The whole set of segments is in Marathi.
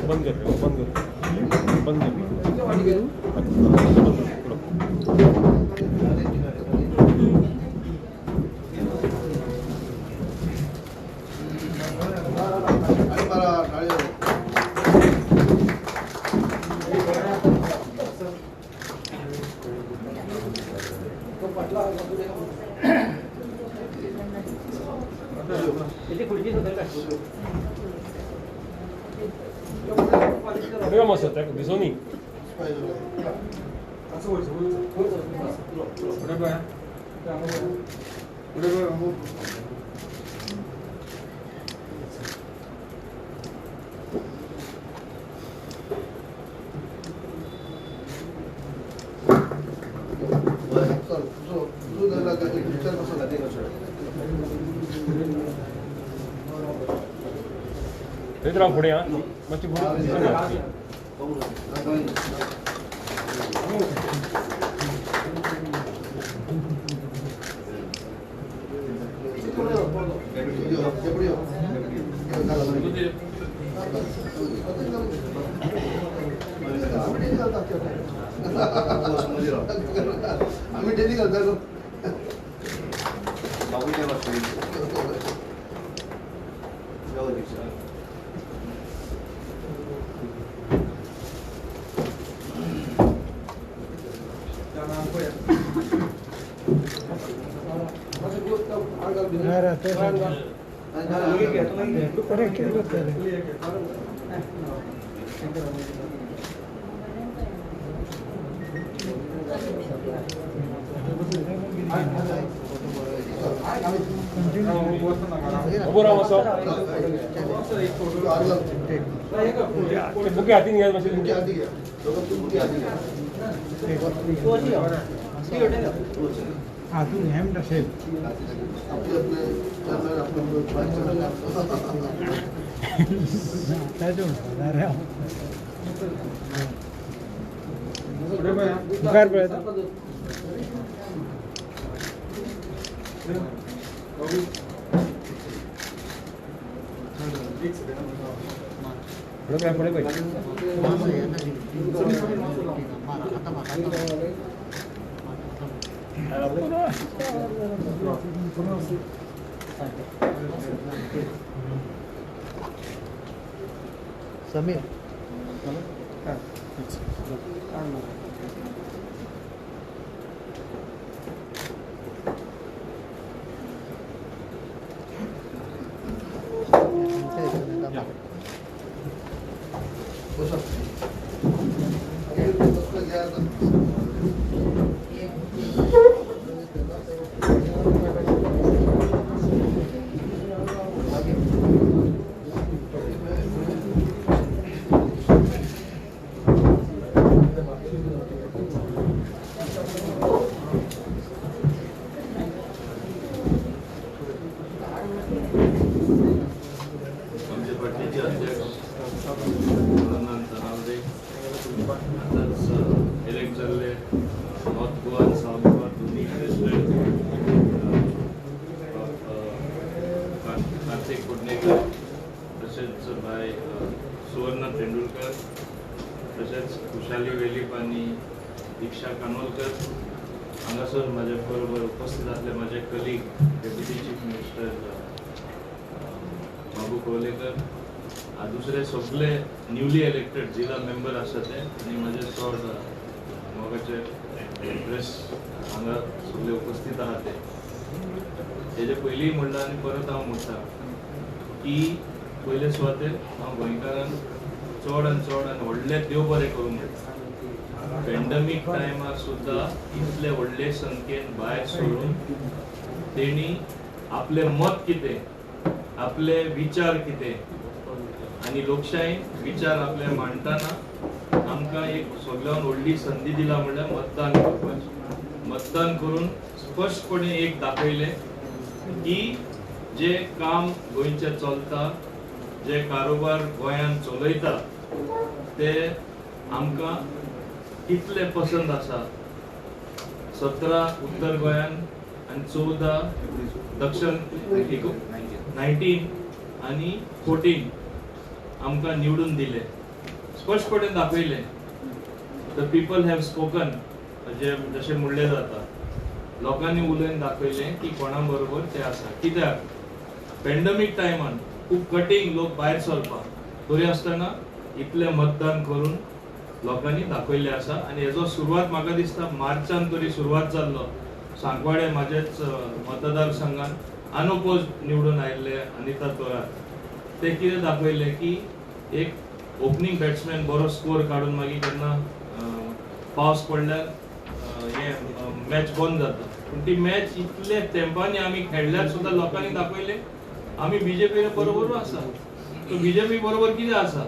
बंद कर 내가 맞았다. 네 손이. 얘들아 보내야. 맞지 보내. आम्ही डेली करतो 뭐라 왔어? मुख्य हाती निघाल मशीन हातून हेम असेल समीर सुवर्ण तेंडुलकर तसेच खुशाली वेलीपानी दीक्षा कानोलकर हांगासर माझ्या बरोबर उपस्थित असले माझे कलीग डेप्युटी चीफ मिनिस्टर बाबू कोलेकर दुसरे सगळे न्यूली इलेक्टेड जिल्हा मेंबर असतात आणि माझे चड मोगाचे प्रेस हांगा सगळे उपस्थित आहात तेजे पयलीं म्हणटा आनी परत हांव म्हणटा की पयले सुवातेर हांव गोंयकारांक चड आनी व्हडले देव बरें करूंक म्हणटा पॅन्डेमीक टायमार सुद्दां इतले व्हडले संख्येन भायर सरून तेणी आपले मत कितें आपले विचार कितें आनी लोकशायेन विचार आपले मांडटाना आमकां एक सगळ्यान व्हडली संदी दिला म्हणल्यार मतदान करपाचें मतदान करून स्पश्टपणे एक दाखयलें की जे काम गोंयचे चलता जे कारोबार गोंयान चलयता ते आमकां कितले पसंद आसा 17 उत्तर गोंयान आणि 14 दक्षिण 19 आणि 14 आमकां निवडून दिले. स्पष्टपणे दाखवले द पीपल हॅव स्पोकन, जे जसे म्हणले जाता लोकांनी उलयन दाखवले की कोणा बरोबर ते आसा. कित्याक पॅन्डेमिक टायमान खूप कठीण लोक भायर सरपाक, तरी आसतना इतले मतदान करून लोकांनी दाखवले आसा. आणि हेजो सुरवात म्हाका दिसता मार्चान तरी सुरवात जाल्लो. सांकवाडे म्हाजेच मतदारसंघान अनओपोज निवडून आयिल्ले अनिता तोरात, ते कितें दाखवले की एक ओपनिंग बॅट्समॅन बरो स्कोर काडून मागीर जेन्ना पावस पडल्यार हे मॅच बंद जाता. पूण ती मॅच इतले तेंपांनी आमी खेळल्यार सुद्दां लोकांनी दाखवले आमी बीजेपी बरोबर आसा. तो बीजेपी बरोबर कितें आसा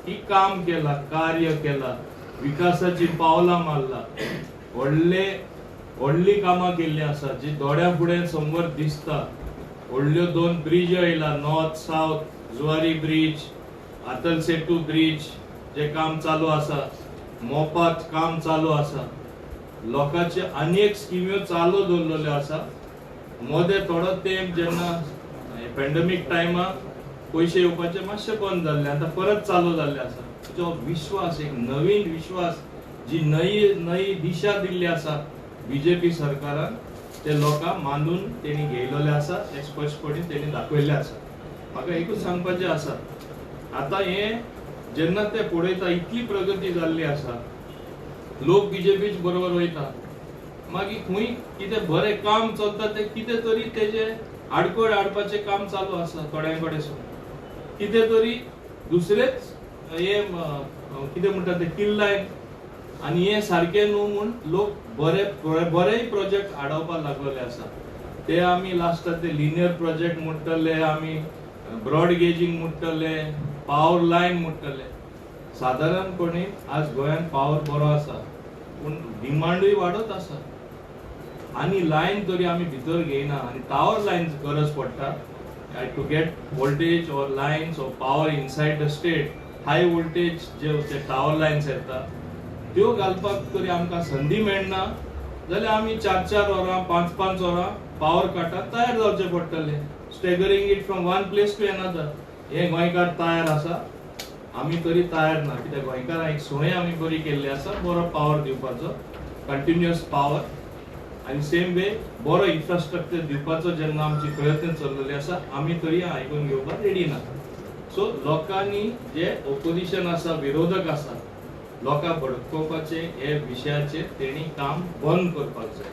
की काम केला, कार्य केला, विकासाची पावलां मारला, व्हडली कामां केल्ली आसा जी दोळ्या फुडें समोर दिसता. व्हडल्यो 2 ब्रिज येयला, north south Zuari bridge, Atal Setu bridge जे काम चालू आसा, मोपात काम चालू आसा, लोकांचे अनेक स्किम्यो चालू दवरलेल्यो आसा. मोदे थोडो तेंप जेन्ना पॅन्डेमिक टायमाक पयशे येवपाचे मातशे बंद जाल्ले, आतां परत चालू जाल्ले आसा. जो विश्वास, एक नवीन विश्वास, जी नई दिशा दिल्ली आसा बीजेपी सरकारान, ते लोकांक मानून तेणी घेयलेले आसा. हे स्पश्टपणे तेणी दाखयल्ले आसा. म्हाका एकूच सांगपाचें आसा, आतां हे जेन्ना ते पळयता इतली प्रगती जाल्ली आसा, लोक बीजेपी बरोबर वयता, मागीर खंय कितें बरें काम चलता ते कितें तरी तेजे आडखळ हाडपाचें काम चालू आसा थोड्यां कडेन. कितें तरी दुसरेच हे कितें म्हणटा ते किल्लाय आणि हे सारखे न्हू म्हूण लोक बरे प्रोजेक्ट हाडवपाक लागलेले आसा. ते आमी लास्टाक ते लिनियर प्रोजेक्ट म्हणटले, आमी ब्रॉड गेजिंग म्हणटले, पावर लायन म्हणटले. साधारणपणे आज गोंयांत पावर बरो आसा, पूण डिमांडूय वाडत आसा. आणि लायन तरी आमी भितर घेयना, आणि टावर लायन्स गरज पडटा to get voltage or lines or power inside the state. High voltage जे टावर लायन्स येता त्यो घालपाक तरी आमकां संधी मेळना जाल्यार आमी 4-4 वरां 5-5 वरां पावर काटाक तयार जावचे पडटले. Staggering it from one place to another. हे गोंयकार तयार आसा, आमी तरी तयार ना. कित्याक गोंयकारांक एक सोय आमी बरी केल्ली आसा, बरो पावर दिवपाचो, कंटिन्युअस पावर, आणि सेम वे बरो इन्फ्रास्ट्रक्चर दिवपाचो जेन्ना आमची प्रयत्न चललेले आसा, आमी तरी आयकून घेवपाक रेडी ना. सो लोकांनी जे ओपोजिशन आसा, विरोधक आसा, लोकांक भडकोवपाचे हे विशयाचेर तेणी काम बंद करपाक जाय.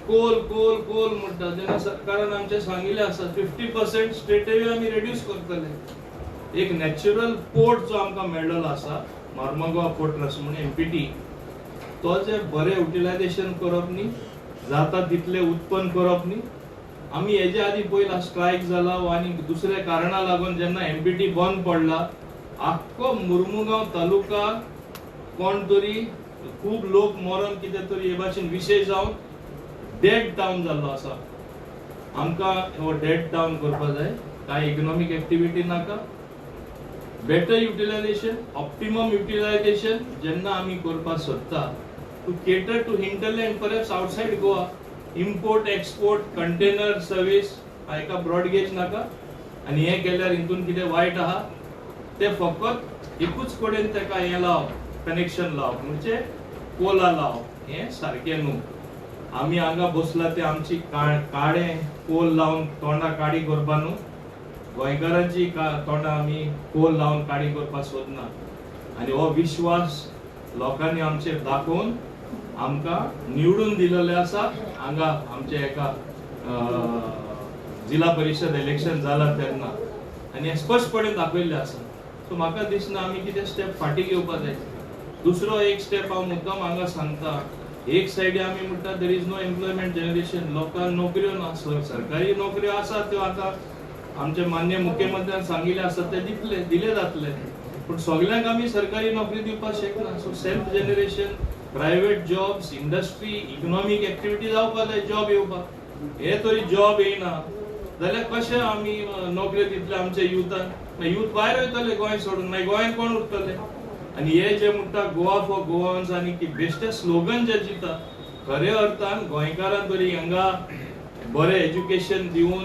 कोल कोल कोल म्हणटा जेन्ना सरकारान आमचे सांगिल्ले आसा 50% स्टेट अवे आमी रिड्यूस करतले. एक नॅचरल पोर्ट जो आमकां मेळ्ळलो आसा, मार्मागोवा पोर्ट ट्रस्ट म्हणून एमपीटी, तो जे बरे युटिलायझेशन करप न्ही, जाता तितले उत्पन्न करप न्ही. आमी हेजे आदी पयला स्ट्रायक जाला आनी दुसरे कारणां लागून जेन्ना एमपीटी बंद पडला, आख्खो मुर्मुगांव तालुका कोण तरी खूब लोक मरण कितें तरी हे भाशेन विशय जावन डेड टावन जाल्लो आसा. आमकां हो डेड टावन करपा जाय. कांय इकॉनॉमिक एक्टिविटी नाका, बेटर युटिलायझेशन, ऑप्टिमम युटिलायझेशन जेन्ना आमी करपाक सोदता to cater to hinterland, perhaps outside Goa, import export, container service, हाका ब्रॉड गेज नाका. आणि हे केल्यार हितून कितें वायट आहा ते फकत एकूच कडेन तेका हे लावप, कनेक्शन लावप, म्हणजे कोला लावप. हे सारकें न्हू. आमी हांगा बसला ते आमची काळे कोल लावन तोंडां काडी करपा न्हू. गोंयकारांची तोंडां आमी कोल लावन काडी करपाक सोदना. आणि हो विश्वास लोकांनी आमचेर दाखोवन आमकां निवडून दिलेले आसा. हांगा आमचे एका जिल्हा परिषद इलेक्शन जाला तेन्ना, आणि हे स्पष्टपणे दाखयल्ले आसा. सो म्हाका दिसना आमी कितें स्टेप फाटीं घेवपाक जाय. दुसरो एक स्टेप हांव मुद्दाम हांगा सांगता. एक सायडी आमी म्हणटा there is know employment generation, लोकांक नोकऱ्यो ना. सरकारी नोकऱ्यो आसा त्यो आतां आमचे मान्य मुख्यमंत्र्यान सांगिल्ले आसा ते दिले जातले, पूण सगळ्यांक आमी सरकारी नोकरी दिवपाक शकना. So self generation, private jobs, industry, economic activity जावपाक जाय. जॉब येवपाक, हे तरी जॉब येयना जाल्यार कशें आमी नोकऱ्यो दितले आमच्या युथाक. युथ भायर वयतले गोंय सोडून, मागीर गोंयांत कोण उरतले. आणि हे जे म्हणटा गोवा फॉर गोवान्स आनी की बेश्टे स्लोगन जे दिता, खऱ्या अर्थान गोंयकारांक तरी हांगा बरें एज्युकेशन दिवन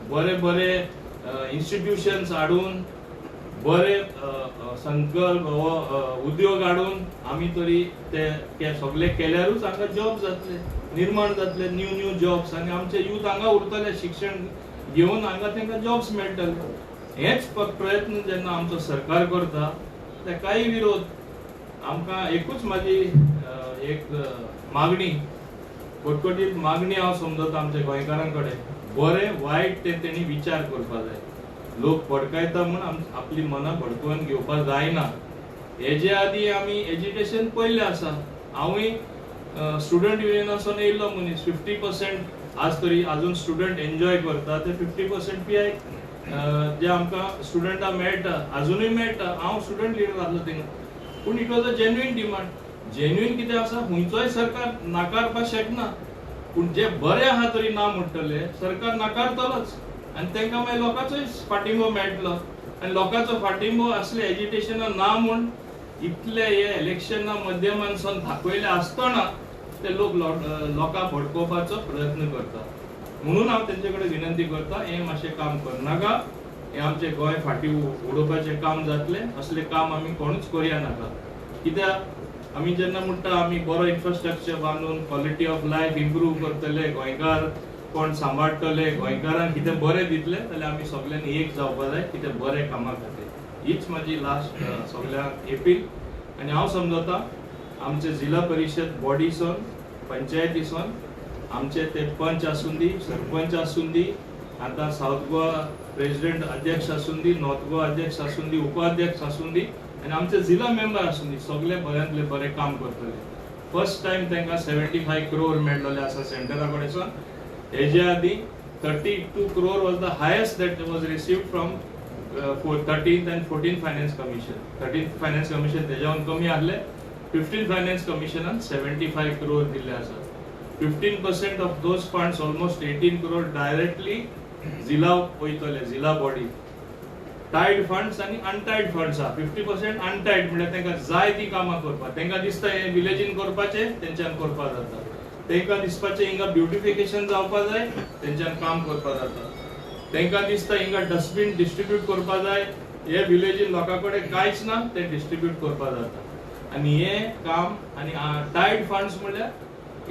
बरे इन्स्टिट्यूशन्स हाडून बरे संकल्प उद्योग हाडून आमी तरी ते सगळे केल्यारूच हांगा जॉब जातले, निर्माण जातले, न्यू जॉब्स, आनी आमचे यूथ हांगा उरतले, शिक्षण घेवन हांगा तांकां जॉब्स मेळटले. हेच प्रयत्न जेन्ना आमचो सरकार करता ताकाय विरोध आमकां एकूच म्हाजी एक मागणी, कटकटीत मागणी हांव समजता आमच्या गोंयकारां कडेन, बरें वायट ते तेणी विचार करपा जाय. लोक भडकायता म्हूण आपली मनां भडकोवन घेवपाक जायना. हेजे आदी आमी एज्युकेशन पयलें आसा. हांवूय स्टुडंट युनियनासून येयल्लो मनीस. 50% आज तरी आजून स्टुडंट एन्जॉय करता ते 50% PI जे आमकां स्टुडंटां मेळटा, आजुनूय मेळटा. हांव स्टुडंट लिडर आसलो थिंगा, पूण it was a genuine demand. Genuine कितें आसा खंयचोय सरकार नाकारपाक शकना, पूण जे बरे आहा तरी ना म्हणटले सरकार नाकारतलोच, आनी तांकां मागीर लोकांचोय फाटिंबो मेळटलो. आनी लोकांचो फाटिंबो असले एज्युकेशना ना म्हूण इतले हे इलेक्शना माध्यमांसून दाखयले आसतना ते लोक लोकांक भडकोवपाचो प्रयत्न करता. म्हणून हांव तेंचे कडेन विनंती करता, हें मातशें काम करनाका. हें आमचें गोंय फाटीं उडोवपाचें काम जातलें. असलें काम आमी कोणूच करया नाका. कित्याक आमी जेन्ना म्हणटा आमी बरो इन्फ्रास्ट्रक्चर बांदून क्वॉलिटी ऑफ लायफ इम्प्रूव करतले, गोंयकार कोण सांबाळटले, गोंयकारांक कितें बरें दितले जाल्यार आमी सगळ्यांनी एक जावपाक जाय कितें बरें कामा खातीर. हीच म्हाजी लास्ट सगळ्यांक अपील. आनी हांव समजता आमचे जिल्हा परिशद बॉडीसून, पंचायतीसून आमचे ते पंच आसूं दी, सरपंच आसूं दी, आतां सावथ गोवा प्रेसिडेंट अध्यक्ष आसूं दी, नॉर्थ गोवा अध्यक्ष आसूं दी, उपाध्यक्ष आसूं दी, आनी आमचे जिल्हा मेंबर आसूं दी, सगळे बऱ्यांतले बरें काम करतले. फर्स्ट टायम तांकां 75 crore मेळ्ळले आसा सेंटरा कडेनसून. हेजे आदी 32 crore was the highest that was received from 13th and 14th Finance Commission. 13th Finance Commission तेजावन कमी आहले. 15th Finance Commissionan 75 crore दिले आसा. 15% of those funds, almost 18 crore directly जिला वयतले, जिला बॉडी. टायड फंड्स आनी अनटायड फंड्स आहा. 50% अनटायड म्हणजे तांकां जाय ती कामां करपाक. तांकां दिसता हे विलेजीन करपाचें, तेंच्यान करपाक जाता. तांकां दिसपाचें हिंगा ब्युटिफिकेशन जावपाक जाय, तेंच्यान काम करपाक जाता. तांकां दिसता हिंगा डस्टबीन डिस्ट्रीब्यूट करपाक जाय, हे विलेजीन लोकां कडेन कांयच ना, ते डिस्ट्रीब्यूट करपाक जाता. आनी हे काम आनी टायड फंड्स म्हळ्यार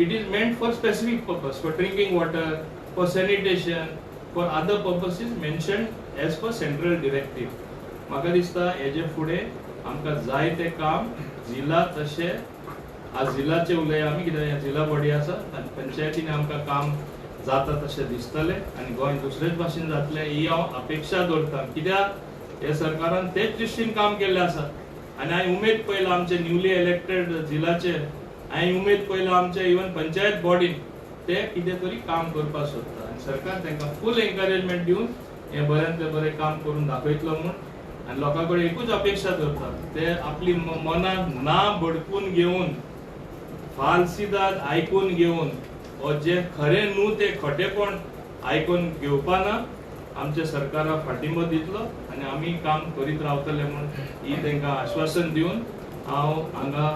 it is meant for specific purpose, for drinking water, for sanitation, for other purposes mentioned as per central directive. म्हाका दिसता हेजे फुडें आमकां जाय तें काम जिल्ला तशें आज जिल्लाचे उलया आमी, कित्याक जिल्ला बॉडी आसा आनी पंचायतीन आमकां काम जाता तशें दिसतलें आनी गोंय दुसरेच भाशेन जातलें ही हांव अपेक्षा दवरतां. कित्याक हे सरकारान तेच दृश्टीन काम केल्लें आसा आनी हांवें उमेद पयला आमचे न्यूली इलेक्टेड जिल्लाचे, हांवें उमेद पयला आमचे इवन पंचायत बॉडीन ते कितें तरी काम करपाक सोदता आनी सरकार तांकां फूल एनकरेजमेंट दिवन हें बऱ्यांतलें बरें काम करून दाखयतलो म्हूण. आनी लोकां कडेन एकूच अपेक्षा दवरता, ते आपली मनाक ना भडकून घेवन, फालसिदाद आयकून घेवन, व जे खरें न्हू ते खोटेपण आयकून घेवपाना, आमच्या सरकाराक फाटिंबो दितलो आनी आमी काम करीत रावतले म्हूण ही तांकां आश्वासन दिवन हांव हांगा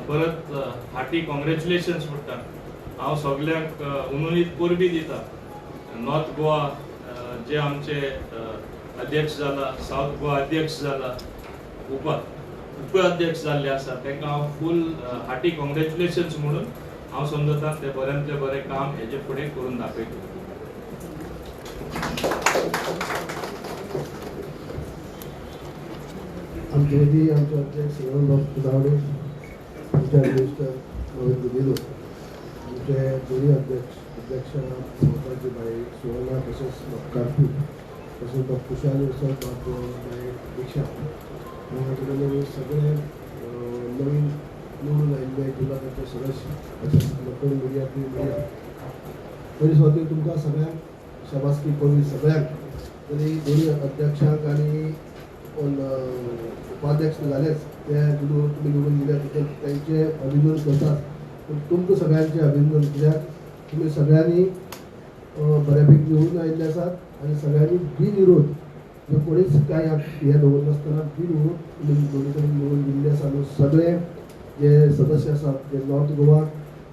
परत हार्टी कॉंग्रॅच्युलेशन्स म्हणटा. हांव सगळ्यांक उनुनीत परबी दिता. नॉर्थ गोवा जे आमचे अध्यक्ष जाला, सावथ गोवा अध्यक्ष जाला, उपाध्यक्ष जाल्ले आसा, तांकां हांव फूल हार्टी कॉंग्रॅच्युलेशन्स म्हणून हांव समजता ते बऱ्यांतले बरें काम हेजे फुडें करून दाखयतले. आमचे अध्यक्ष श्रीरामबाब सुदावडे, आमचे अध्यक्ष गोविंद दिलो, आमचे दोन्ही अध्यक्ष महत्वाची बाई सुवर्णा तसेच कारकून, तसेच डॉ. कुशाल बाई दीक्षा, माझ्याकडे सगळे नवीन निवडून आयिल्ले जिल्ह्याचे सदस्य, तसेच लोकल मिडियातली मिडिया, तरी सुद्दां तुमकां सगळ्यांक शाबासकी पडली. सगळ्यांक तरी दोन्ही अध्यक्षांक आनी उपाध्यक्ष जालेच ते तुम्ही निवडून दिले त्यांचे अभिनंदन करतात. पण तुमकां सगळ्यांचे अभिनंदन, कित्याक तुम्ही सगळ्यांनी बऱ्यापैकी निवडून आयिल्ले आसात आनी सगळ्यांनी बिनविरोध कोणीच काय हे दवरनासतना बिनविरोध तुम्ही दोन्ही कडेन निवडून दिल्ले आसा. सगळे जे सदस्य आसात ते नॉर्थ गोवा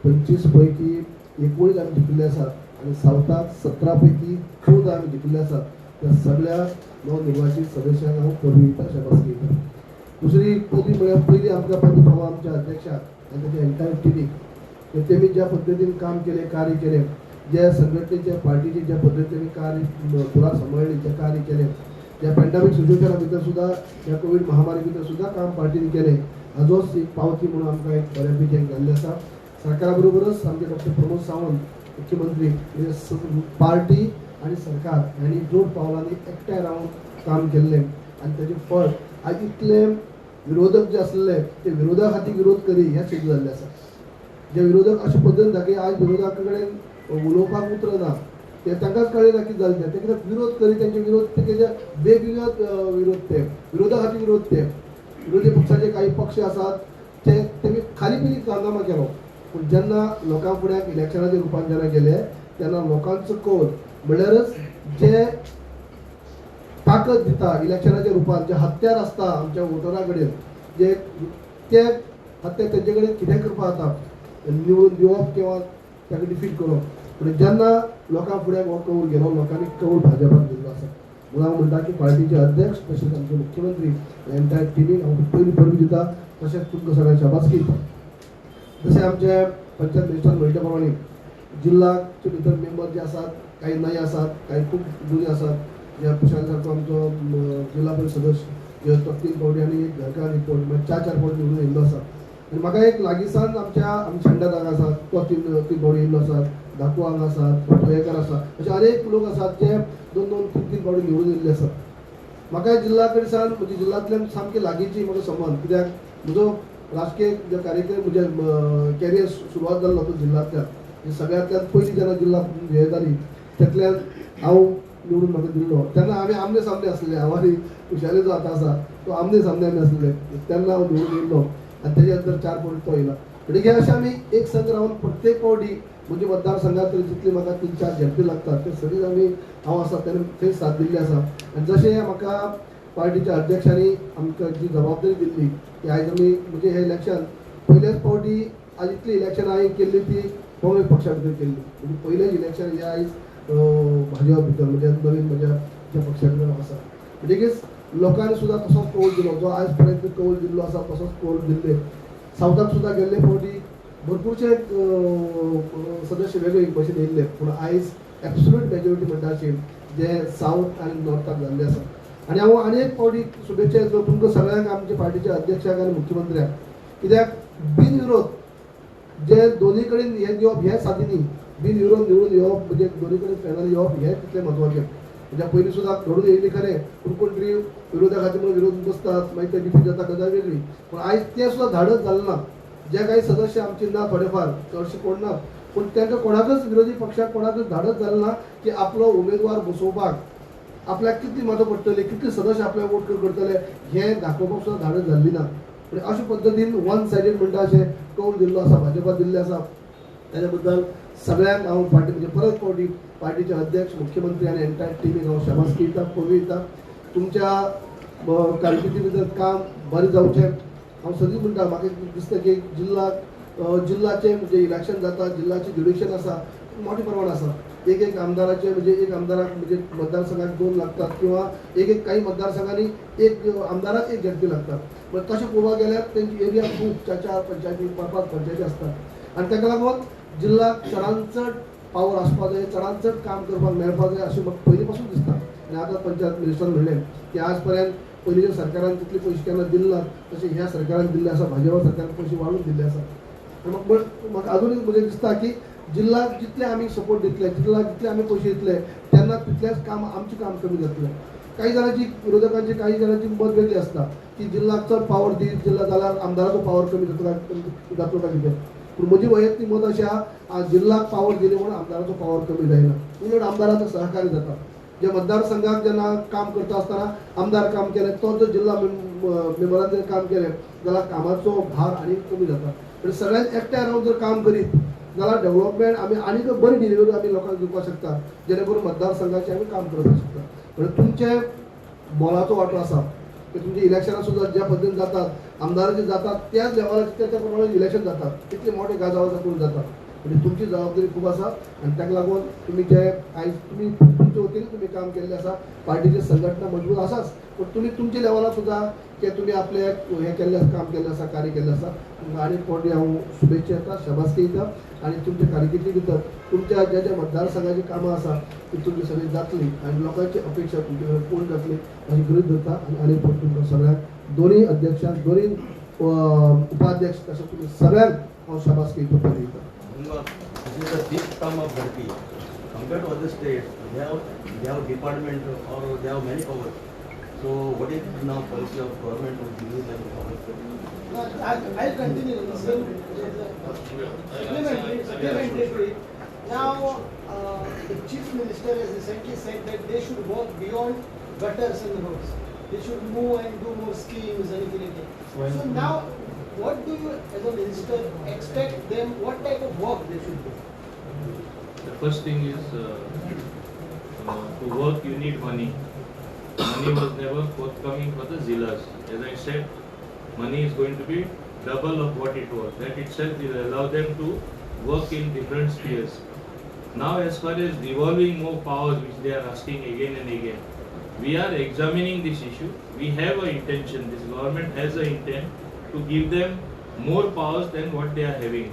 25 पैकी 19 आमी जिखिल्ले आसात आनी सावथाक 17 पैकी 14 आमी जिखिल्ले आसात. त्या सगळ्या नवनिर्वाचित सदस्यांक हांव परविता शाबासकी दिता. दुसरी पयली म्हळ्यार पयली आमकां पद फावो आमच्या अध्यक्षाक आनी ताच्या एंटायर टिमीक तेमी ज्या पद्दतीन काम केलें, कार्य केलें, ज्या संघटनेच्या पार्टीचे ज्या पद्दतीने कार्य फुलां सांबाळ्ळी, जें कार्य केलें, ज्या पॅन्डेमिक सिच्युएशना भितर सुद्दां, ह्या कोवीड महामारी भितर सुद्दां काम पार्टीन केलें, हाजोच एक पावती म्हणून आमकां एक बऱ्यापैकी एक जाल्लें आसा. सरकारा बरोबरच आमचे डॉक्टर प्रमोद सावंत मुख्यमंत्री म्हणजे पार्टी आनी सरकार हांणी जोड पावलांनी एकठांय रावन काम केल्लें आनी ताचें फळ आज इतले विरोधक जे आसले ते विरोधा खातीर विरोध करी हें सिद्ध जाल्लें आसा. जे विरोधक अशे पद्दतीन दाखय आज विरोधका कडेन उलोवपाक उतरना ते तांकांच कळ्ळें ना कितें जालें तें कित्याक विरोध करी तेंचे विरोध तेजे वेगवेगळे विरोध ते विरोधा खातीर विरोध ते विरोधी पक्षाचे काही पक्ष आसात ते तेमी खाली पिली हंगामा केलो पूण जेन्ना लोकां फुड्यान इलेक्शनाच्या रुपान जेन्ना गेले तेन्ना लोकांचो कौल म्हणल्यारच जे ताकद दिता इलेक्शनाच्या रुपान जे हत्यार आसता आमच्या वोटरां कडेन जे ते हत्यार तेंचे कडेन कितें करपा जाता निवडून दिवप किंवा ताका डिफीट करप. पूण जेन्ना लोकां फुड्यान हो कौल गेलो लोकांनी कौल भाजपाक दिल्लो आसा म्हणून हांव म्हणटा की पार्टीचे अध्यक्ष तशेंच आमचे मुख्यमंत्री एंटायर टिमीक हांव पयली परबी दिता तशेंच तुमकां सगळ्यांक शाबासकी दिता. जशें आमचे पंचायत मिनिस्टर म्हणटे प्रमाणे जिल्ल्याचे भितर मेंबर जे आसात काही नये आसात काही खूब जुने आसात जे पुशाल सारको आमचो जिल्हा परिषद सदस्य तो 3 फावटी आनी एक घरकार रिपोर्ट म्हणजे 4 फावटी निवडून येयल्लो आसा. आनी म्हाका एक लागींसान आमी शेंड्यार हांगा आसा तो 3 फावटी येयल्लो आसा, धाकू हांगा आसात, टोयेकर आसा अशे अनेक लोक आसात जे 2-2, 3-3 फावटी निवडून येयल्ले आसात. म्हाका जिल्ला कडच्यान म्हणजे जिल्ल्यांतल्यान सामकी लागींची म्हाका संबंध कित्याक म्हजो राजकीय जे कार्यक्रम म्हणजे कॅरियर सुरवात जाल्लो तो जिल्ल्यांतल्यान सगळ्यांतल्यान पयलीं जेन्ना जिल्ला हे जाली त्यातल्यान हांव निवडून म्हाका दिल्लो तेन्ना आमी आमने सामने आसले हांव आनी खुशाली जो आतां आसा तो आमने सामने आमी आसले तेन्ना हांव निवडून येयल्लो आनी तेजे नंतर 4 फावटी तो येयला. म्हणजे अशें आमी एक संघ रावन प्रत्येक फावटी म्हणजे मतदारसंघात जितली म्हाका 3-4 झेडपी लागतात ते सगळीं आमी हांव आसा तेन्ना थंय साथ दिल्ली आसा. आनी जशें म्हाका पार्टीच्या अध्यक्षांनी आमकां जी जबाबदारी दिल्ली की आयज आमी म्हणजे हे इलेक्शन पयलेच फावटी आज इतली इलेक्शनां हांवें केल्ली ती काँग्रेस पक्षा भितर केल्ली म्हणजे पयलेच इलेक्शन हे आयज भाजप भितर म्हणजे नवीन म्हज्या ज्या पक्षा भितर आसा म्हणटकीच लोकांनी सुद्दां तसोच कौल दिलो जो आयज पर्यंत कौल दिल्लो आसा तसोच कौल दिल्ले. सावथाक सुद्दां गेल्ले फावटी भरपूरशे सदस्य वेगळे भशेन येयल्ले पूण आयज एब्सोल्यूट मेजॉरिटी म्हणटा अशें जे सावथ आनी नॉर्थाक जाल्ले आसा. आनी हांव आनी एक फावटी शुभेच्छा दितलो तुमकां सगळ्यांक आमच्या पार्टीच्या अध्यक्षाक आनी मुख्यमंत्र्याक कित्याक बिनविरोध जे दोनी कडेन हे दिवप हे सादिनी बिनविरोध निवडून येवप म्हणजे दोनी कडेन पॅनल येवप हे तितलें म्हत्वाचें. म्हणजे पयलीं सुद्दां घडून येयली खरें पूण कोण तरी विरोधा खातीर म्हणून विरोध बसतात मागीर ते डिफीट जाता गजाल वेगळी पूण आयज तें सुद्दां धाडच जालें ना. जे काही सदस्य आमचे ना थोडेफार चडशे कोण ना पूण तांकां कोणाकच विरोधी पक्षाक कोणाकच धाडच जालें ना की आपलो उमेदवार बसोवपाक आपल्याक कितली मतां पडटली कितले सदस्य आपल्याक वोट करतले हे दाखोवपाक सुद्दां धाडच जाल्ली ना. म्हणजे अशे पद्दतीन वन सायडेड म्हणटा अशें कौल दिल्लो आसा भाजपाक दिल्ले आसा. ताच्या बद्दल सगळ्यांक हांव पार्टी म्हणजे परत फावटी पार्टीचे अध्यक्ष मुख्यमंत्री आनी एंटायर टिमीक हांव शाबासकी दिता परबी दिता. तुमच्या कारकिर्दी भितर काम बरें जावचें हांव सदींच म्हणटा. म्हाका दिसता की जिल्ल्याचे म्हणजे इलेक्शन जाता जिल्ल्याचे डिड्युशन आसा मोठ्या प्रमाणात आसा. एक आमदाराचे म्हणजे एक आमदाराक म्हणजे मतदारसंघाक 2 लागतात किंवा एक काही मतदारसंघांनी एक आमदाराक 1 झेडपी लागतात. पण तशें पळोवपाक गेल्यार तेंची एरिया खूब 4 पंचायती 5 पंचायती आसतात आनी ताका लागून जिल्ल्याक चडांत चड पावर आसपा जाय चडांत चड काम करपाक मेळपा जाय अशें म्हाका पयलीं पासून दिसता. आनी आतां पंचायत मिनिस्टर म्हणलें की आज पर्यंत पयलींच्या सरकारान तितले पयशे केन्ना दिले नात तशें ह्या सरकारान दिल्ले आसा भाजपा सरकारान पयशे वाडून दिल्ले आसा. म्हाका अजूनय म्हणजे दिसता की जिल्ल्याक जितले आमी सपोर्ट दितले जितले आमी पयशे दितले तेन्ना तितलेंच काम आमचें काम कमी जातलें. काही जाणांची विरोधकांची काही जाणांची मत वेगळी आसता की जिल्ल्याक चड पावर दी जिल्ला जाल्यार आमदाराचो पावर कमी जातलो काय कितें. पूण म्हजी वैयक्तीक मत अशें आहा जिल्ल्याक पावर दिली म्हणून आमदाराचो पावर कमी जायना उलट आमदाराचो सहकार्य जाता. जे मतदारसंघाक जेन्ना काम करता आसतना आमदार काम केलें तो जर जिल्हा मेंबरान जर काम केलें जाल्यार कामाचो भार आनी कमी जाता. पण सगळ्यांक एकठांय रावन जर काम करीत जाल्यार डेव्हलपमेंट आमी आनीक बरी डिलिव्हरी आमी लोकांक दिवपाक शकता जेणे करून मतदारसंघाचें आमी काम करपाक शकता. म्हणजे तुमचे मोलाचो वांटो आसा की तुमचे इलेक्शनां सुद्दां ज्या पद्दतीन जातात आमदाराचे जातात त्याच लेवलाचे त्याप्रमाणे इलेक्शन जातात इतले मोठे गाजावाजा करून जातात म्हणजे तुमची जबाबदारी खूप आसा आणि ताका लागून तुम्ही जे आयज तुम्ही तुमच्या वतीन तुम्ही काम केल्लें आसा पार्टीची संघटना मजबूत आसाच पण तुम्ही तुमच्या लेवलार सुद्दां की तुम्ही आपले हे केल्लें आसा काम केल्लें आसा कार्य केल्लें आसा तुमकां आनीक फावटी हांव शुभेच्छा दिता शाबासकी दिता आणि तुमच्या कारकिर्दी भितर तुमच्या ज्या ज्या मतदारसंघाची कामां आसा ती तुमची सगळी जातली आणि लोकांची अपेक्षा तुमचे कडेन पूर्ण जातली अशी गरज धरता आणि आनीक फावटी तुमकां सगळ्यांक दोन्ही अध्यक्षांक दोन्ही उपाध्यक्ष तशें तुमी सगळ्यांक हांव शाबासकी दिता This is a big term of Bharti. Compared to other states, they have department or they have many powers. So what is now policy of government of giving them powers? I'll continue in the same supplementary. Now, the chief minister has recently said that they should work beyond gutters and roads. They should move and do more schemes and everything. So now, what do you, as a minister, expect them? What type of work they should do? The first thing is to work you need money. Money was never forthcoming for the Zillas. As I said, money is going to be double of what it was. That itself will allow them to work in different spheres. Now as far as devolving more powers which they are asking again and again, we are examining this issue. We have an intention, this government has an intent to give them more powers than what they are having.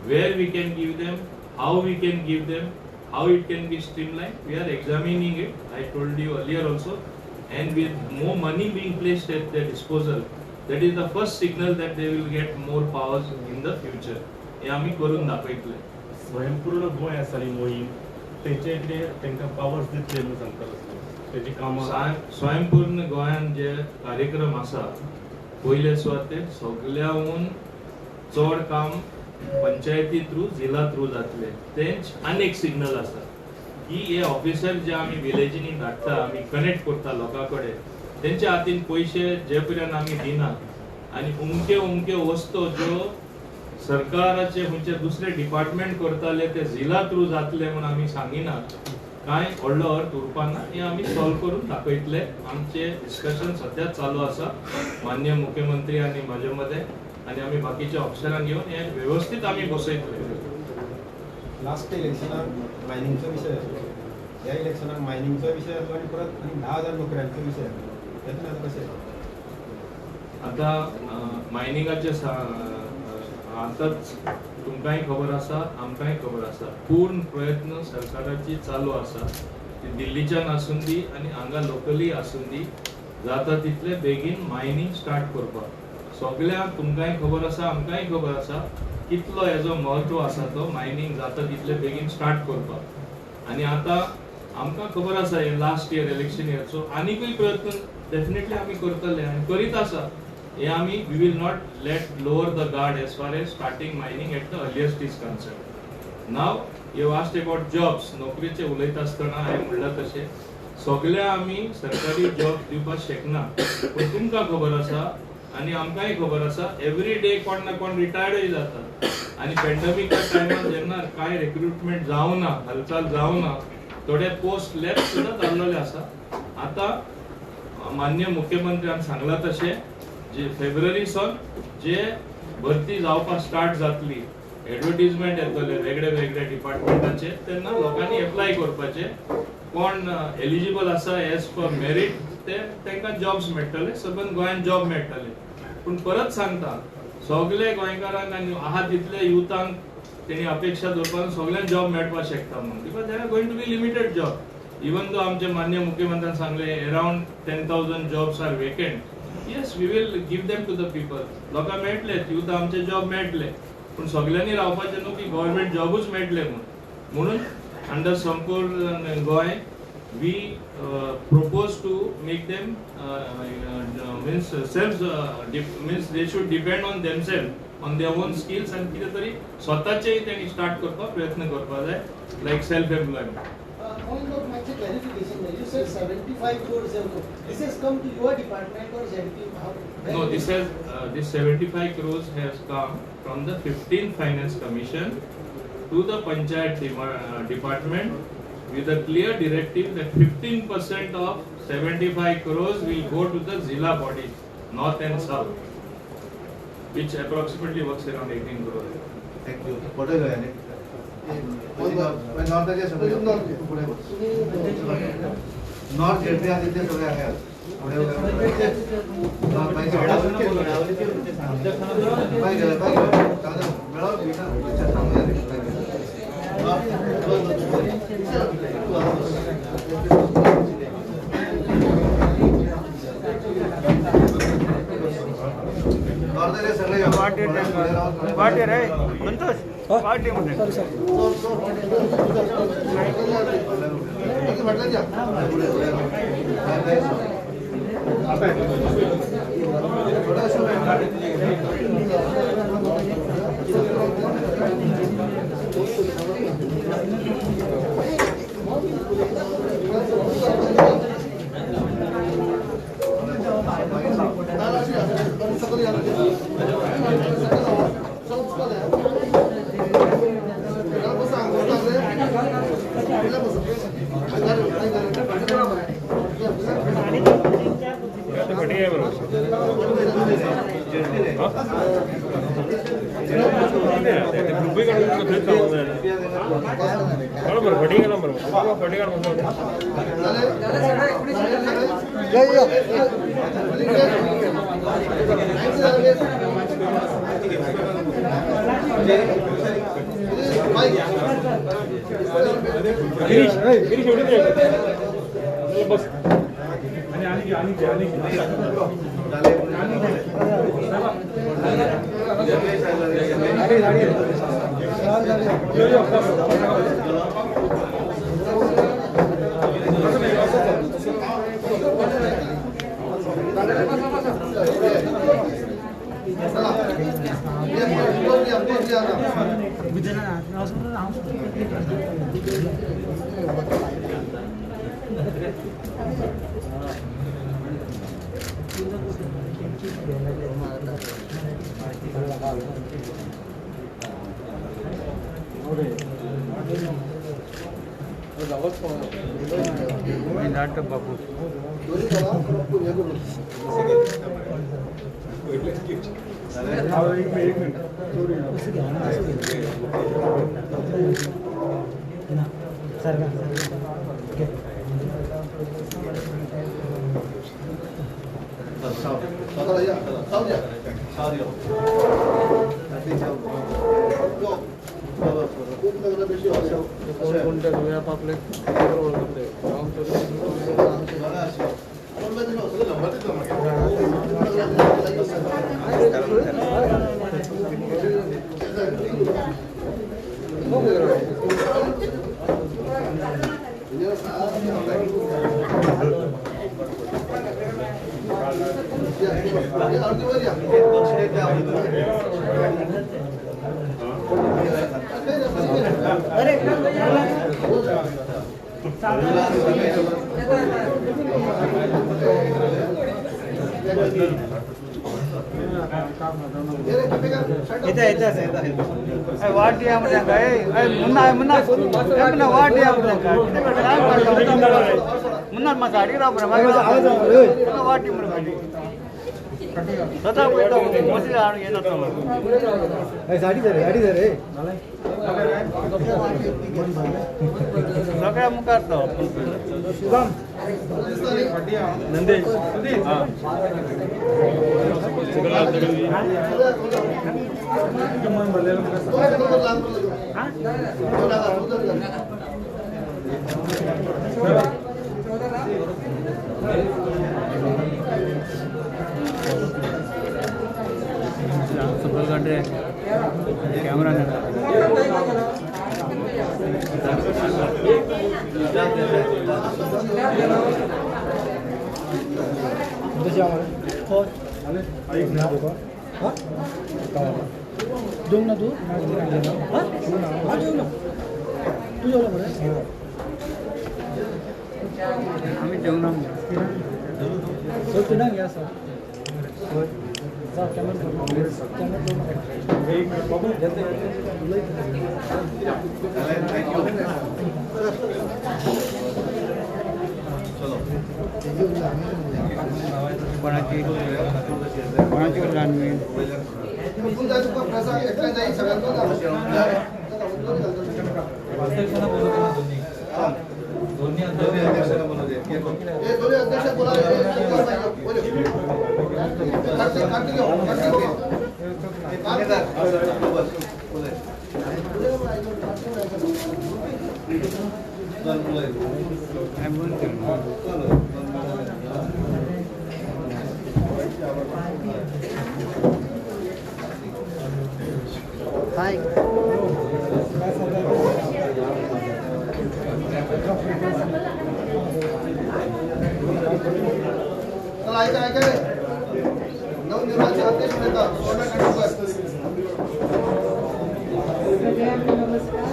Where we can give them, how we can give them, how it can be streamlined, we are examining it. I told you earlier also, and with more money being placed at their disposal, that is the first signal that they will get more powers in the future. हे आम्ही करून दाखवतले. स्वयंपूर्ण गोंय आसा न्ही मोहीम तेचे कडेन तांकां पावर्स दितले म्हणून सांगतात तेजी कामां स्वयंपूर्ण गोंयान जे कार्यक्रम आसा पयले सुवातेर सगळ्याहून चड काम पंचायती थ्रू जिल्हा थ्रू जातले तेंच अनेक सिग्नल आसा की हे ऑफिसर जे आमी विलेजीनी धाडटा आमी कनेक्ट करता लोकां कडेन तेंच्या हातीन पयशे जे पर्यंत आमी दिना आनी उमके वस्तू ज्यो सरकाराचे खंयचे दुसरे डिपार्टमेंट करताले ते जिल्हा थ्रू जातले म्हूण आमी सांगिना काय व्हडलो अर्थ उरपाना हे आमी सॉल्व करून दाखयतले आमचे डिस्कशन सध्या चालू आसा माननीय मुख्यमंत्री आणि माझ्या मध्ये आणि आम्ही बाकीच्या ऑफिसरांक घेऊन हे व्यवस्थित आम्ही बसयतले. लास्ट इलेक्शनाक मायनिंगचो विषय आसलो ह्या इलेक्शनाक मायनिंगचो विषय आसलो आणि परत 10,000 नोकऱ्यांचो विषय आसलो तेतून आता कशें आता मायनिंगाचे आताच तुमकांय खबर आसा आमकांय खबर आसा पूर्ण प्रयत्न सरकाराची चालू आसा ती दिल्लीच्यान आसून दी आनी हांगा लोकली आसून दी जाता तितले बेगीन मायनिंग स्टार्ट करपाक सगळ्यांक तुमकांय खबर आसा आमकांय खबर आसा कितलो हेजो महत्व आसा तो मायनिंग जाता तितले बेगीन स्टार्ट करपाक आनी आता आमकां खबर आसा हे लास्ट इयर इलेक्शन इयरचो आनीकूय प्रयत्न डेफिनेटली आमी करतले आनी करीत आसा हे आमी we will not let lower the guard as far as starting mining at the earliest is concern. Now you asked about jobs नोकरीचे उलयता आसतना हांवें म्हणलां तशें सगळ्या आमी सरकारी जॉब दिवपाक शकना पूण तुमकां खबर आसा आनी आमकांय खबर आसा एवरी डे कोण ना कोण रिटायर्डय जाता आनी पॅन्डेमिका टायमार जेन्ना कांय रिक्रुटमेंट जावना हालचाल जावना थोडे पोस्ट लेफ्ट सुद्दां जाल्लेले आसा. आतां माननीय मुख्यमंत्र्यान सांगलां तशें जे फेब्रुवारी सावन जे भरती जावपाक स्टार्ट जातली एडवर्टीजमेंट येतले वेगळे वेगळे डिपार्टमेंटाचे तेन्ना लोकांनी एप्लाय करपाचे कोण एलिजिबल आसा एज पर मेरिट ते तांकां जॉब्स मेळटले सबंद गोंयान जॉब मेळटले पूण परत सांगता सगळे गोंयकारांक आनी आहा तितले युथांक तेणी अपेक्षा दवरपाक सगळ्यांक जॉब मेळपाक शकता म्हणून because there are going to be limited job even though आमचे माननीय मुख्यमंत्र्यान सांगले around 10,000 jobs are vacant yes we will give them to the people लोकां मेळटले युथ आमचे जॉब मेळटले पूण सगळ्यांनी रावपाचें न्हू की गव्हर्नमेंट जॉबूच मेळटले म्हणून अंडर संपूर्ण Goa we propose to make them means they should depend on themselves on their own skills and कितें तरी स्वताचे त्यांनी स्टार्ट करपाक प्रयत्न करपाक जाय like self employment. Point of my clarification, you said 75 crores euro. This has come to your department or ZP? No, this 75 crores has come from the 15th Finance Commission to the Panchayat department with a clear directive that 15% of 75 crores will go to the Zilla bodies, north and south. which approximately works around 18 crore. Thank you. What is it? North India तिथे सगळे आहेत पार्टी रे संतोष पार्टी मध्ये बापू मुन्ना मासाडी राबर वाटी मुरगाडी तथा मोसी आण येना तो साडी दे सगळ्या मुखात शुभम नंदे हां मन बोलेला सुपर गंडे कैमरा ने जेवण तू तू जेवला बरं आम्ही जेवणार ना घ्या सर कोणाची कोणाची फुल जाय तुका प्रसाद एकट्यान जाय सगळ्यांचो दोन्ही अध्यक्षांना बोलू दे. हे दोन्ही अध्यक्ष बोला चला ऐका नवनिर्वाचित अध्यक्ष नेता सोना कांडूकर. सगळ्यांना नमस्कार.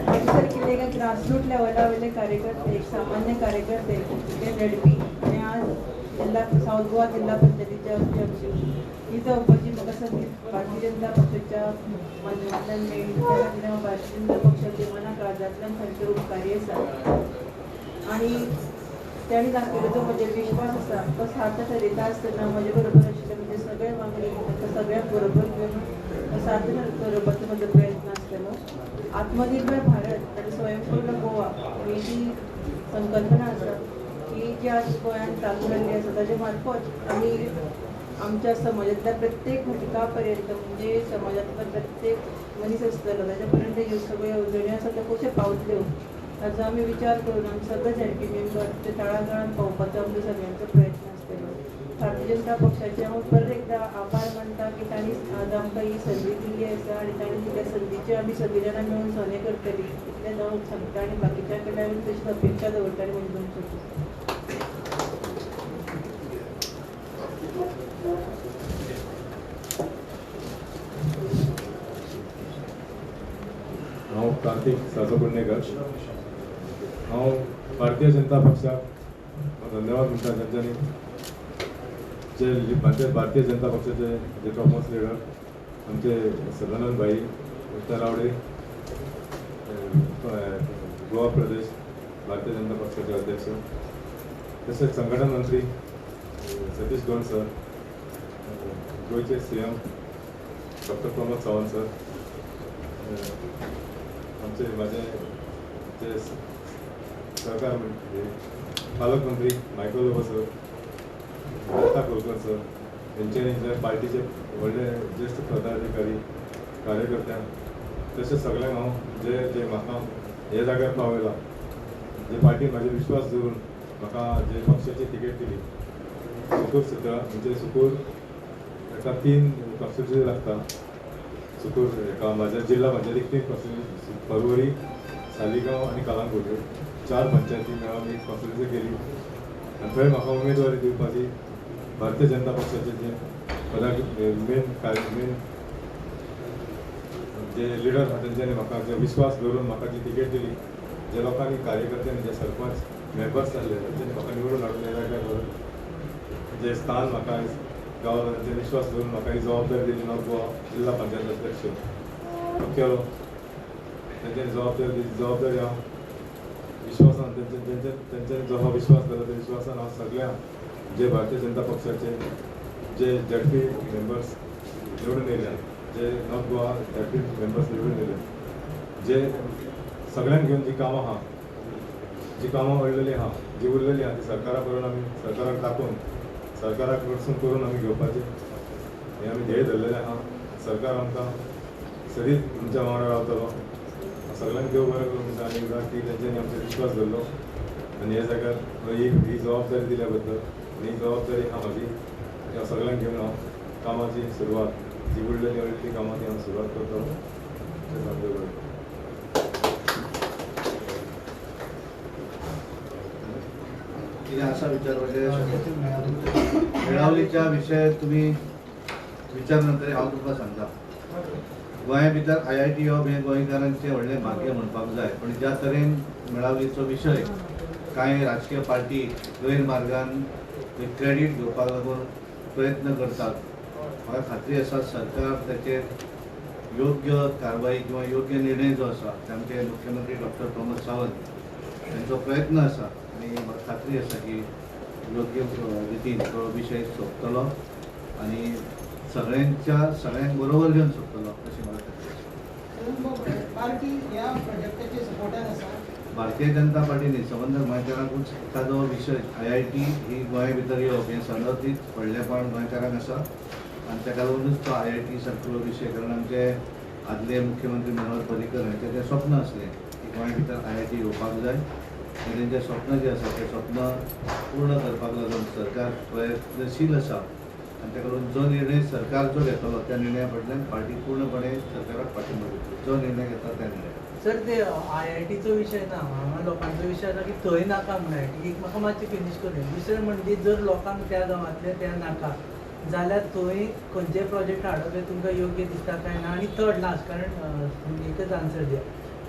ऑफिसर किल्ले का ग्रासरूट लेवलावरले कार्यकर्ते सामान्य कार्यकर्ते ते झडपी आणि आज जिल्हा साऊथ गोवा जिल्हा पंचायतीच्या अध्यक्ष ही चौकशी म्हाका संदी भारतीय जनता पक्षाच्या माध्यमांतल्यान मेळ्ळी. त्या खातीर भारतीय जनता पक्षाचे मना काळजांतल्यान खंयचे उपकारी आसा आणि त्यांनी दाखवला जो म्हणजे विश्वास आसा तो सार्थ ठरयता आसतना म्हजे बरोबर आशिल्ले म्हणजे सगळे वांगडी तांकां सगळ्यांक बरोबर घेवन सार्थ करपाचो म्हजो प्रयत्न आसतलो. आत्मनिर्भर भारत आणि स्वयंपूर्ण गोवा ही जी संकल्पना आसा ही जी आज गोंयांत चालू जाल्ली आसा ताचे मार्फत आमी आमच्या समाजातल्या प्रत्येक घटका पर्यंत म्हणजे समाजातलो प्रत्येक मनीस आसतलो ताचे पर्यंत ह्यो सगळ्यो येवजण्यो आसा त्यो कशें पावतल्यो हाचो आमी विचार करून आमी सगळे झडपी मेंबर ते तळागाळांत पावपाचो आमचो सगळ्यांचो प्रयत्न आसतलो. भारतीय जनता पक्षाचे हांव परत एकदा आभार मानता की तांणी आज आमकां ही संदी दिल्ली आसा आनी तांणी दिल्ल्या संदीचे आमी सगळीं जाणां मेळून सोने करतली इतलें जावन सांगता आनी बाकीच्या कडल्यान हांवें तशी अपेक्षा दवरताली म्हणजे दोन शब्द. हांव कार्तिक साजो कुंडेकर. हांव भारतीय जनता पक्षाक धन्यवाद म्हणटा जेंच्यांनी जे भारतीय जनता पक्षाचे जे टॉपमोस्ट लिडर आमचे सदानंद भाई तरावडे गोवा प्रदेश भारतीय जनता पक्षाचे अध्यक्ष तसेच संघटन मंत्री सतीश गौड सर, गोयचे CM doctor Pramod Sawant sir, आमचे माझे जे सहकार पालकमंत्री मायकल लोबो सर, दत्ता कोलकर सर यांच्यानी जे पार्टीचे व्हडले ज्येष्ठ पदाधिकारी कार्यकर्त्यांक तशेंच सगळ्यांक हांव जे म्हाका हे जाग्यार पावयला, जे पार्टीन म्हाजे विश्वास दवरून म्हाका जे पक्षाची तिकेट दिली, सुकूर सुद्दां म्हणजे सुकूर एका 3 कॉन्स्टिट्युन्सी लागता. सुकूर एका म्हाज्या जिल्हा पंचायतीक 3 कॉन्स्टिट्युन्सी परवरी, सालिगांव आनी कलंगूट 4 पंचायती मेळोन एक कॉन्स्टिट्युन्सी केली आनी थंय म्हाका उमेदवारी दिवपाची भारतीय जनता पक्षाचे जे मेन जे लिडर आसा तेंच्यांनी म्हाका जे विश्वास दवरून म्हाका जी तिकेट दिली, जे लोकांनी कार्यकर्त्यांनी जे सरपंच मेंबर्स जाल्ले तेंच्यांनी म्हाका निवडून हाडून वरून जे स्थान म्हाका गांवांत तेंचे विश्वास दवरून म्हाका ही जबाबदारी दिली नॉर्थ गोवा जिल्हा पंचायत अध्यक्ष केलो. तेंच्यांनी जबाबदारी हांव विश्वासान तेंच्यांनी जो हो विश्वास केलो त्या विश्वासान हांव सगळ्यांक जे भारतीय जनता पक्षाचे जे झडपी मेंबर्स निवडून येयल्या, जे नॉर्थ गोवा झडपी मेंबर्स निवडून येयले, जे सगळ्यांक घेवन जी कामां आहा, जी कामां व्हडलेली आहा, जी उरलेली आहा ती सरकारा करून आमी सरकाराक दाखोवन सरकाराक कडसून करून आमी घेवपाचें हें आमी ध्येय धरलेलें आहा. सरकार आमकां सरीत तुमच्या वांगडा रावतलो. सगळ्यांक देव बरें करूं म्हणटा आनी एकदां की तेंच्यांनी आमचेर विश्वास धरलो आनी हे जाग्यार ही जबाबदारी दिल्या बद्दल ही जबाबदारी हांव म्हाजी ह्या सगळ्यांक घेवन हांव कामाची सुरवात जी उरलेली कामां ती हांव सुरवात करतलो. देव बरें. कितें आसा विचार मेळावलीच्या विशय तुम्ही विचार नंतर हांव तुमकां सांगता. गोंया भितर IIT हो हे गोंयकारांचे व्हडले भाग्य म्हणपाक जाय, पण ज्या तरेन मेळावलीचो विशय कांय राजकीय पार्टी गैरमार्गान क्रेडीट घेवपाक लागून प्रयत्न करतात, म्हाका खात्री आसा सरकार ताचेर योग्य कारवाई किंवा योग्य निर्णय जो आसा ते आमचे मुख्यमंत्री डॉक्टर प्रमोद सावंत त्यांचो प्रयत्न आसा आनी म्हाका खात्री आसा की योग्य रितीन तो विशय सोंपतलो आनी सगळ्यांक बरोबर घेवन शकतलो अशी म्हाका खात्री आसा. पार्टी ह्या प्रोजेक्टाच्या सपोर्टान आसा. भारतीय जनता पार्टी न्ही संबंद गोंयकारांकूच एखादो विशय IIT ही गोंया भितर येवप हें सनतीच व्हडलेपण गोंयकारांक आसा आनी ताका लागूनच तो IIT सारको विशय कारण आमचे आदले मुख्यमंत्री मनोहर पर्रीकर हांचें तें स्वप्न आसलें की गोंया भितर IIT येवपाक जाय आनी तेंचें स्वप्न जें आसा तें स्वप्न पूर्ण करपाक लागून सरकार प्रयत्नशील आसा आनी ताका लागून जो निर्णय सरकार जो घेतलो त्या निर्णया फाटल्यान पार्टी पूर्णपणे सरकाराक पाठिंबो दितली जो निर्णय घेता त्या निर्णय. सर ते IITचो विशय ना हांगा लोकांचो विशय आसा की थंय नाका म्हणून IIT एक म्हाका मातशें फिनीश करूं. दुसरें म्हणजे जर लोकांक त्या गांवांतले त्या नाका जाल्यार थंय खंयचे प्रोजेक्ट हाडप हें तुमकां योग्य दिसता काय ना. आनी थर्ड लास्ट कारण एकच आन्सर दिया.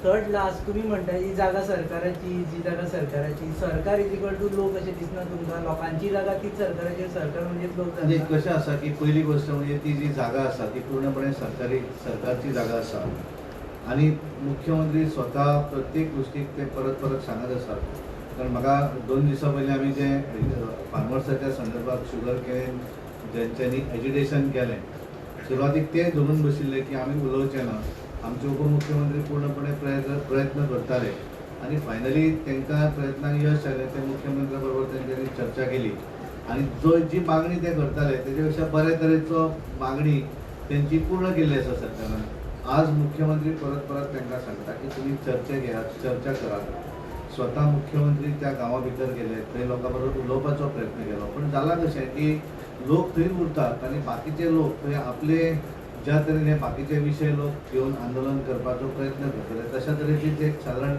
थर्ड लास्ट तुमी म्हणटा ही जागा सरकाराची जी जागा सरकाराची सरकार इज इक्वल टू लोक अशें दिसना तुमकां. लोकांची जागा तीच सरकाराची सरकार म्हणजे लोक म्हणजे जाता. कशें आसा की पहिली गोष्ट म्हणजे ती जी जागा आसा ती पूर्णपणे सरकारची जागा आसा आनी मुख्यमंत्री स्वता प्रत्येक गोष्टीक ते परत परत सांगत आसात. कारण म्हाका 2 दिसां पयलीं आमी जें फार्मर्साच्या संदर्भात शुगर केन जेंच्यांनी एजिटेशन केलें सुरवातीक ते धरून बशिल्ले की आमी उलोवचें ना. आमचे उपमुख्यमंत्री पूर्णपणे प्रयत्न करताले आनी फायनली तांकां प्रयत्नाक यश आयलें. ते मुख्यमंत्र्या बरोबर तेंच्यांनी चर्चा केली आनी जी मागणी ते करताले तेजे पेक्षा बरे तरेचो मागणी तेंची पूर्ण केल्ली आसा सरकारान. आज मुख्यमंत्री परत तांकां सांगता की तुमी चर्चा घेयात चर्चा करात. स्वता मुख्यमंत्री त्या गांवा भितर गेले थंय लोकां बरोबर उलोवपाचो प्रयत्न केलो पण जालां कशें की लोक थंय उरतात आनी बाकीचे लोक थंय आपले ज्या तरेन हे बाकीचे विशय लोक घेवन आंदोलन करपाचो प्रयत्न करतले तशा तरेची एक सादारण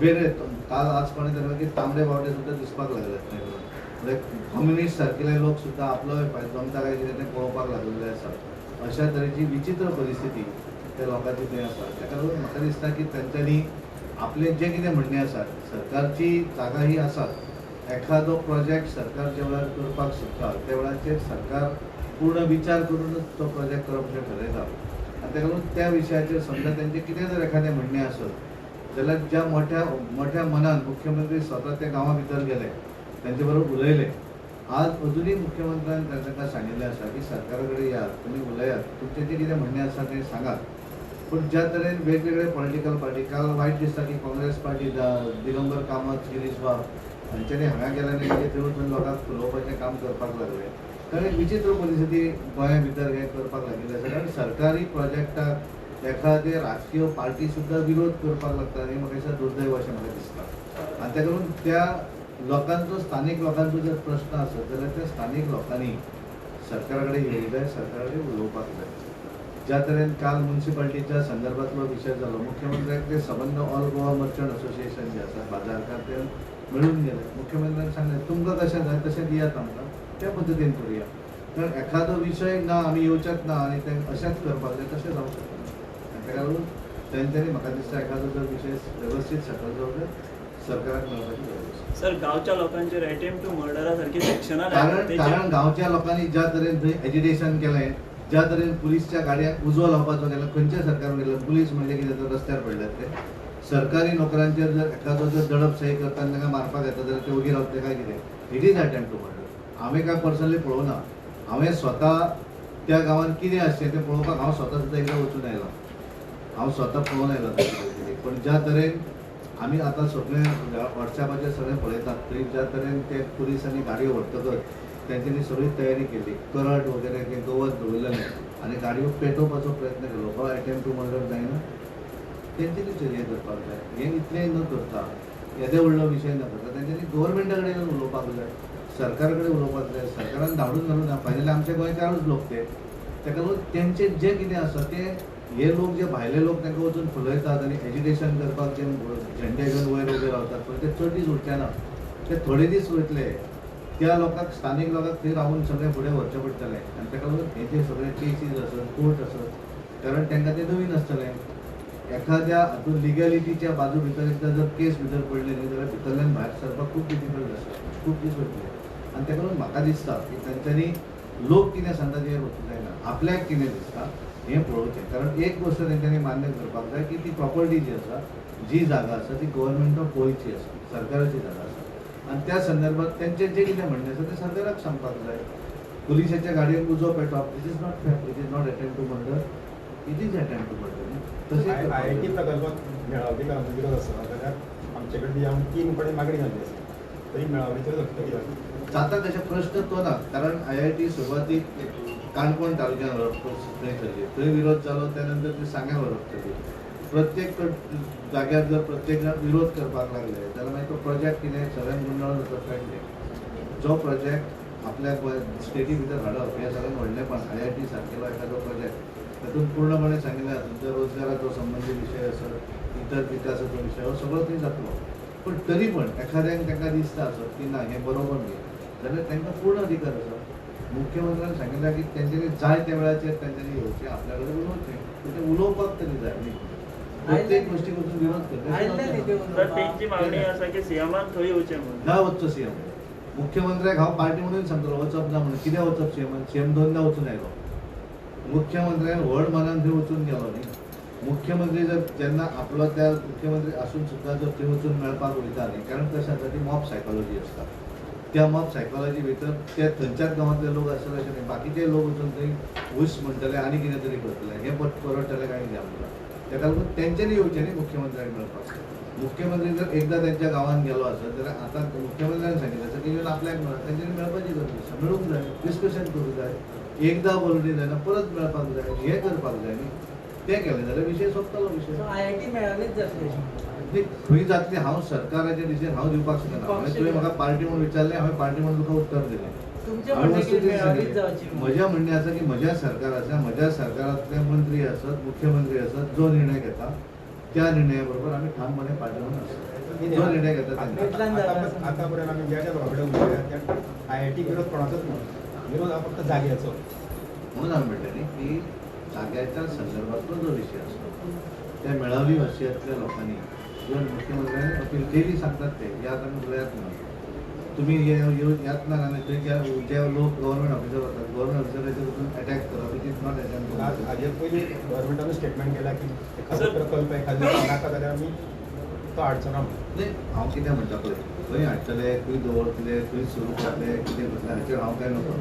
वेगळे काल आज कोणें सांगलें की तांबडे बावटे सुद्दां दिसपाक लागले थंय म्हणजे कम्युनिस्ट सारकिले लोक सुद्दां आपलो जमता काय कितें तें पळोवपाक लागलेले आसा. अशा तरेची विचित्र परिस्थिती त्या लोकांची थंय आसा. ताका लागून म्हाका दिसता की तांच्यांनी आपले जे कितें म्हणणें आसा सरकारची जागा ही आसा. एखादो प्रोजेक्ट सरकार जे वेळार करपाक सोदता त्या वेळाचेर सरकार पूर्ण विचार करूनच तो प्रोजेक्ट करप अशें ठरयता आनी ताका लागून त्या विशयाचेर समजा तेंचें कितें जर एखादें म्हणणें आसत जाल्यार ज्या मोठ्या मनान मुख्यमंत्री स्वता त्या गांवा भितर गेले तेंचे बरोबर उलयले. आज अजुनूय मुख्यमंत्र्यान तांकां सांगिल्लें आसा की सरकारा कडेन यात तुमी उलयात तुमचें जें कितें म्हणणें आसा तें सांगात. पूण ज्या तरेन वेगवेगळे पॉलिटिकल पार्टी काल वायट दिसता की काँग्रेस पार्टी दिगंबर कामत गिरीश बाब हांच्यांनी हांगा गेल्यानी मागीर थंय वचून लोकांक फुलोवपाचें काम करपाक लागले. कारण एक विचित्र परिस्थिती गोंया भितर हें करपाक लागिल्लें आसा. कारण सरकारी प्रोजेक्टाक एखादे राजकीय पार्टी सुद्दां विरोध करपाक लागता हें म्हाका दिसता दुर्दैव अशें म्हाका दिसता. आनी ताका लागून त्या लोकांचो स्थानीक लोकांचो जर प्रश्न आसत जाल्यार त्या स्थानीक लोकांनी सरकारा कडेन येवंक जाय सरकारा कडेन उलोवपाक जाय. ज्या तरेन काल म्युन्सिपालिटीच्या संदर्भातलो विशय जालो मुख्यमंत्र्याक ते संबंद ऑल गोवा मर्चंट असोसिएशन जे आसा बाजारकार ते मेळून गेले. मुख्यमंत्र्यान सांगलें तुमकां कशें जाय तशें दियात आमकां त्या पद्दतीन करुया. कारण एखादो विशय ना आमी येवचेच ना आनी तें अशेंच करपाक जाय तशें जावंक शकना. ताका लागून तेंच्यांनी म्हाका दिसता एखादो जर विशय वेवस्थीत सेटल जावंक जाय सरकाराक मेळपाची गरज आसा. सर गांवच्या लोकांचेर अटेम्प्ट टू मर्डरा सारखी सेक्शनां कारण गांवच्या लोकांनी ज्या तरेन थंय एजिटेशन केलें ज्या तरेन पुलीसच्या गाडयांक उजो लावपाचो केलो खंयच्या सरकारान केलो पुलीस म्हणजे कितें तर रस्त्यार पडल्यात ते सरकारी नोकऱ्यांचेर जर एखादो जर दडपशाही करता तांकां मारपाक येता जाल्यार ते उगी रावतले काय कितें it is attempt to murder. हांवें काय पर्सनली पळोवना. हांवें स्वता त्या गांवांत कितें आसचें तें पळोवपाक हांव स्वता सुद्दां एकदां वचून आयला. हांव स्वता पळोवन आयला पण ज्या तरेन आमी आतां सगळें वॉट्सॅपाचेर सगळें पळयतात थंय ज्या तरेन ते पुलिसांनी गाडयो व्हरतकच तेंच्यांनी सगळी तयारी केली करट वगैरे तें गवत दवरलेलें आनी गाडयो पेटोवपाचो प्रयत्न केलो. हो अटेम्प्ट टू मर्डर जायना. तेंच्यांनी हें करपाक जाय. हें इतलें न करता येदे व्हडलो विशय न करता तेंच्यांनी गव्हर्मेंटा कडेन येवन उलोवपाक जाय सरकारा कडेन उलोवपाक जाय. सरकारान धाडून घालूं ना फायनली आमचे गोंयकारूच लोक ते ताका लागून तेंचें जें कितें आसा तें हे लोक जे भायले लोक तांकां वचून फुलयतात आनी एजिटेशन करपाक जे झेंडे घेवन वयर उबे रावतात पळय ते चड दीस उरचे ना. ते थोडे दीस वयतले. त्या लोकांक स्थानीक लोकांक थंय रावून सगळें फुडें व्हरचें पडटलें आनी ताका लागून हेचे सगळे केसीस आसत कोर्ट आसत कारण तांकां तें नवीन आसतलें. एखाद्या हातून लिगॅलिटीच्या बाजू भितर एकदां जर केस भितर पडली न्ही जाल्यार भितरल्यान भायर सरपाक खूब डिफिकल्ट आसता खूब दीस वयतले. आनी ताका लागून म्हाका दिसता की तांच्यांनी लोक कितें सांगता तें वचूंक जायना. आपल्याक कितें दिसता हें पळोवचें. कारण एक गोश्ट तेंच्यांनी मान्य करपाक जाय की ती प्रॉपर्टी जी आसा जी जागा आसा ती गव्हर्मेंट ऑफ गोंयची आसा सरकाराची जागा आसा आनी त्या संदर्भात तेंचें जें कितें म्हणणें आसा तें सरकाराक सांगपाक जाय. पुलिसाच्या गाडयेक उजो पेटोवप it is not fair, it is not attempt to murder, it is attempt to murder. IIT प्रकल्पात मेळावळीकारांचो विरोध आसा जाल्यार आमचे कडेन हांव 3 कडेन मागणी घाल्ली आसा, तरी मेळावळीचेर कितें जाता जाता तशें प्रश्न तो ना, कारण IIT सुरवातीक काणकोण तालुक्यात व्हरप थंय विरोध जालो, त्यानंतर ती सांग्यार व्हरप जाली. प्रत्येक जाग्यार जर प्रत्येक जाण विरोध करपाक लागले जाल्यार मागीर तो प्रोजेक्ट कितें सगळ्यांक गुंडाळून वचप पेडले. जो प्रोजेक्ट आपल्या स्टेटी भितर हाडप हें सगळ्यांत व्हडलेंपण. IIT सारकेलो एखादो प्रोजेक्ट तातूंत पूर्णपणे सांगिल्लें तुमच्या रोजगाराचो संबंधी विशय आसत, इतर विकासाचो विशय हो सगळो थंय जातलो. पण तरी पण एखाद्यांक तांकां दिसता आसत की ना हें बरोबर न्ही जाल्यार तांकां पूर्ण अधिकार आसा. मुख्यमंत्र्यान सांगिल्लें की तेंच्यांनी जाय त्या वेळाचेर तेंच्यांनी येवचें, आपल्या कडेन उलोवचें, ते उलोवपाक तरी जाय न्ही. प्रत्येक गोष्टी वचून विरोध तर तेंची मागणी करता आसा की सीएमान थंय येवचें म्हणून. ना वचचो सीएम. मुख्यमंत्र्याक हांव पार्टी म्हणून सांगतलो वचप ना म्हणून. कित्याक वचप सीएम 2दा वचून आयलो. मुख्यमंत्र्यान व्हड मनान थंय वचून गेलो न्ही. मुख्यमंत्री जर जेन्ना आपलो त्या मुख्यमंत्री आसून सुद्दां जर थंय वचून मेळपाक वयता न्ही, कारण कशें जाता ती मॉब सायकॉलॉजी आसता. त्या मॉब सायकॉलॉजी भितर ते थंयच्याच गांवांतले लोक आसतले अशें न्ही, बाकीचे लोक वचून थंय हुश म्हणटले आनी कितें तरी करतले, हें परवडटलें काय कितें आमकां. ताका लागून तेंच्यांनी येवचें न्ही मुख्यमंत्र्याक मेळपाक. मुख्यमंत्री जर एकदा त्यांच्या गांवांत गेलो आसत जाल्यार आतां मुख्यमंत्र्यान सांगिल्लें आसा की आपल्याक मेळत तेंच्यांनी मेळपाची गरज आसा, मेळूंक जाय, डिस्कशन करूंक जाय. एकदा बोलणी जायना परत मेळपाक जाय, हें करपाक जाय न्ही. तें केलें जाल्यार विशय सोंपतलो विशय. IIT मेळावेच जातले. न्ही खंय जातली हांव सरकाराचे डिसिजन हांव दिवपाक शकना. हांवें तुवें म्हाका पार्टी म्हणून विचारलें, हांवें पार्टी म्हणून तुका उत्तर दिलें. तुमचें म्हणणें कितें मेळावीच जावची म्हणून. म्हजें म्हणणें आसा की म्हज्या सरकार आसा, म्हज्या सरकारांतले मंत्री आसत, मुख्यमंत्री आसत, जो निर्णय घेता त्या निर्णया बरोबर आमी ठामपणे पार्टी म्हणून आसता. जो निर्णय घेता तांकां. आतां पर्यंत आमी ज्या ज्या लोकां कडेन उलयल्या त्या IIT विरोध कोणाचोच ना. विरोध हा फक्त जाग्याचो. म्हणून हांवें म्हणलें न्ही की जाग्याच्या संदर्भातलो जो विशय आसतो त्या मेळावी वसियतल्या लोकांनी किंवा मुख्यमंत्र्यांनी अपील केली सांगतात ते यात आमी उलयात ना. तुम्ही यात ना आनी थंय जे लोक गव्हर्मेंट ऑफिसर वतात, गव्हर्मेंट ऑफिसराचेर वचून अटॅक करप इट इज नॉट अटॅम्प्ट. हाजेर पयलीं गव्हर्मेंटान स्टेटमेंट केला की एखादो प्रकल्प एखादो नाका जाल्यार आमी तो हाडचो ना म्हणून. न्ही हांव कितें म्हणटा पळय खंय हाडटले, खंय दवरतले, खंय सुरू करतले, कितें करतले हाचेर हांव काय नको.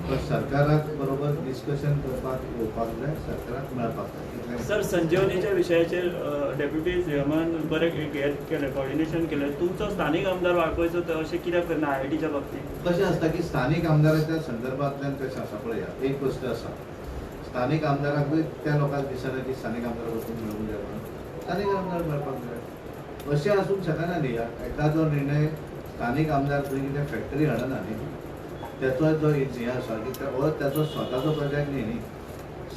पण सरकाराक बरोबर डिस्कशन करपाक येवपाक जाय, सरकाराक मेळपाक जाय. सर संजीवनीच्या विशयाचेर डेप्युटी सीएमान बरें हें केलें, कोऑर्डिनेशन केलें. तुमचो स्थानीक आमदार वाळपयचो तो अशें कित्याक करना IITच्या बाबतींत? कशें आसता की स्थानीक आमदाराच्या संदर्भांतल्यान कशें आसा पळया, एक गोश्ट आसा स्थानीक आमदाराकूय त्या लोकांक दिसना की स्थानीक आमदार वचून मेळूंक जाय म्हणून. स्थानीक आमदार मेळपाक जाय अशें आसूंक शकना न्ही. एखादो निर्णय स्थानीक आमदार थंय कितें फॅक्टरी हाडना न्ही, त्याचो जो हें आसा की हो त्याचो स्वताचो प्रोजेक्ट न्ही.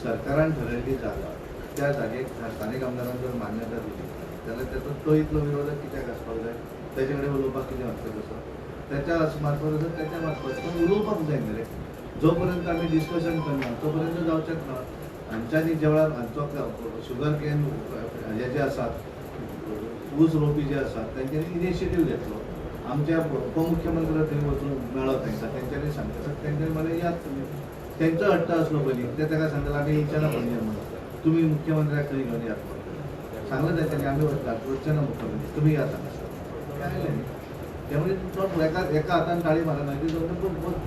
सरकारान ठरयल्ली जागा त्या जागेक स्थानीक आमदारान जर मान्यता दिली जाल्यार त्याचो तो इतलो विरोधक कित्याक आसपाक जाय, तेजे कडेन उलोवपाक कितें हरकत आसा. त्याच्या मार्फत आसा त्याच्या मार्फत पण उलोवपाक जाय न्ही रे. जो पर्यंत आमी डिस्कशन करना तो पर्यंत जावचेंच ना. आमच्यांनी जेवळा आमचो शुगर केन हे जे आसात ऊस रोवपी जे आसात तेंच्यांनी इनिशिएटीव घेतलो. आमच्या उपमुख्यमंत्री थंय वचून मेळो तांकां, तेंच्यांनी सांगता तेंच्यांनी म्हळें यात तुमी. तेंचो हट्ट आसलो पयलीं ते ताका सांगताले आमी येयच्या पडया म्हणून, तुमी मुख्यमंत्र्याक थंय घेवन यात म्हणून सांगलें तेंच्यांनी. आमी वचतात वचचे ना मुख्यमंत्री, तुमी या सांगा आयले न्ही. त्यामुळे एका हातान ताळी मारना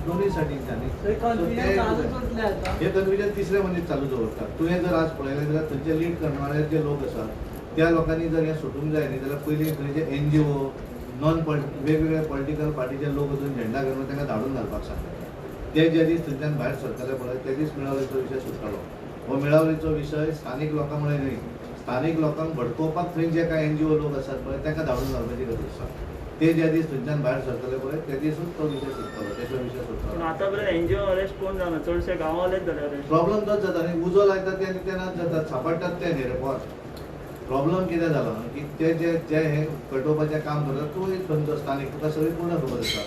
दोनूय सायडींच्यानी हे कन्फ्युजन तिसरे मनीस चालू दवरतात. तुवें जर आज पळयलें जाल्यार थंयचे लीड करणारे जे लोक आसात त्या लोकांनी जर हें सुटूंक जाय न्ही जाल्यार पयलीं थंयचे NGO वेगवेगळे पॉलिटिकल पार्टीचे लोक वचून झेंडा घेवन तांकां धाडून घालपाक सांगतात. ते जे दीस थंयच्यान भायर सरतले पळय ते दीस मेळावळीचो विशय सुटतालो. हो मेळावळीचो विशय स्थानीक लोकां मुळे न्ही, स्थानीक लोकांक भडकोवपाक थंय जे कांय NGO लोक आसात पळय तांकां धाडून घालपाची गरज आसा. ते ज्या दीस थंयच्यान भायर सरतले पळय ते दिसूच तो विशय सुटतलो, तेचो विशय सुटतलो. आतां पर्यंत NGO अरेस्ट कोण जाना, चडशे गांवांतलेच जाले अरेस्ट. प्रॉब्लेम तोच जाता न्ही. उजो लायतात ते आनी तेन्नाच जातात, सापडटात ते न्ही रे पॉर. प्रॉब्लेम कितें जालो की ते जे हे पेटोवपाचें काम करतात तो एक खंयचो स्थानीक तुका सगळी पूर्ण खबर आसा.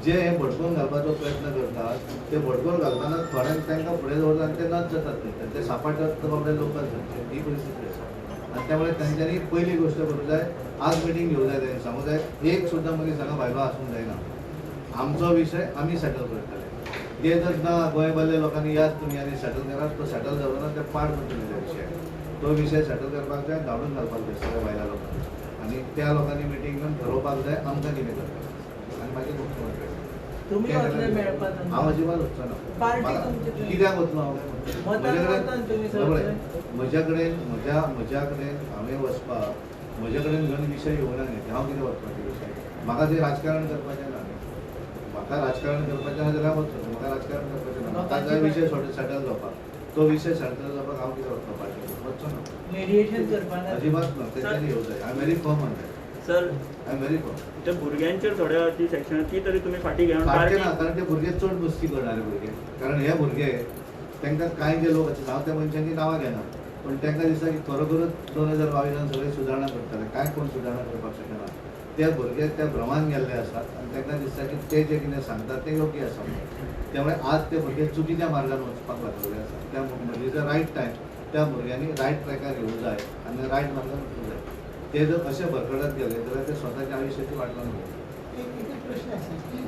जे हे भडकोवन घालपाचो प्रयत्न करतात ते भडकोवन घालतना थोड्यांक तांकां फुडें दवरतात आनी ते नच जातात न्ही, ते सापडटात तो बाबडे लोकल थंयचे. ही परिस्थिती आसा आनी त्यामुळे तेंच्यांनी पयली गोश्ट करूंक जाय, आज मिटींग घेवंक जाय. तेंणी सांगूंक जाय एक सुद्दां मनीस हांगा भायलो आसूंक जायना. आमचो विशय आमी सेटल करतले. ते जर ना गोंयभरल्या लोकांनी याच तुमी आनी सेटल करात, तो सेटल जावना ते पाड करतले ते विशय. तो विशय सेटल करपाक जाय, धाडून घालपाक जाय सगळ्या भायल्या लोकांक आनी त्या लोकांनी मिटींग घेवन ठरोवपाक जाय आमकां कितें करपाक आनी मागीर मुख्यमंत्री तुम्ही वतले मेळपाक हांगा? हांव अजिबात वचचो ना. पार्टी मला- तुमची थंय. कित्याक वतलो हांव? मतांक वता न्ही तुम्ही बरोबर सगळे. आहे. म्हज्या कडेन हांवें वचपाक म्हजे कडेन दोन विशय येवना न्ही. हांव कितें वचपाक ते विशय? म्हाका ते राजकारण करपाचें ना न्ही. म्हाका राजकारण करपाचें ना जाल्यार वचचो. म्हाका राजकारण करपाचें ना. म्हाका जाय विशय सेटल जावपाक. तो विशय सेटल जावपाक हांव कितें वचपाक पार्टी वचचो ना. मेडिएशन करपाना अजिबात ना. तेंच्यांनी येवं जाय. I am very firm on that. Sir I am very firm. त्या भुरग्यांचेर थोड्या ती सेक्शन ती तरी तुम्ही फाटी घेवन सारकें ना. पार्टी कारण ते भुरगे चड मस्ती करणारे भुरगे. कारण हे भुरगे तांकां कांय जे लोक हांव त्या मनशांची नांवां घेना पण तांकां दिसता की खरोखरच 2022 सगळे सुदारणा करतले. कांय कोण सुदारणा करपाक शकना. ते भुरगे त्या भ्रमान गेल्ले आसात आनी तांकां दिसता की ते जे कितें सांगतात ते योग्य आसा म्हणून. त्यामुळे आज ते भुरगे चुकीच्या मार्गान वचपाक लागलेले आसात. त्या म्हणजे जो रायट टायम त्या भुरग्यांनी रायट ट्रॅकार येवं जाय आनी रायट मार्गान वचूंक जाय. ते जर अशे भरकडत गेले जाल्यार ते स्वताच्या आयुश्याची वाट लावन गेले. एक प्रश्न असा की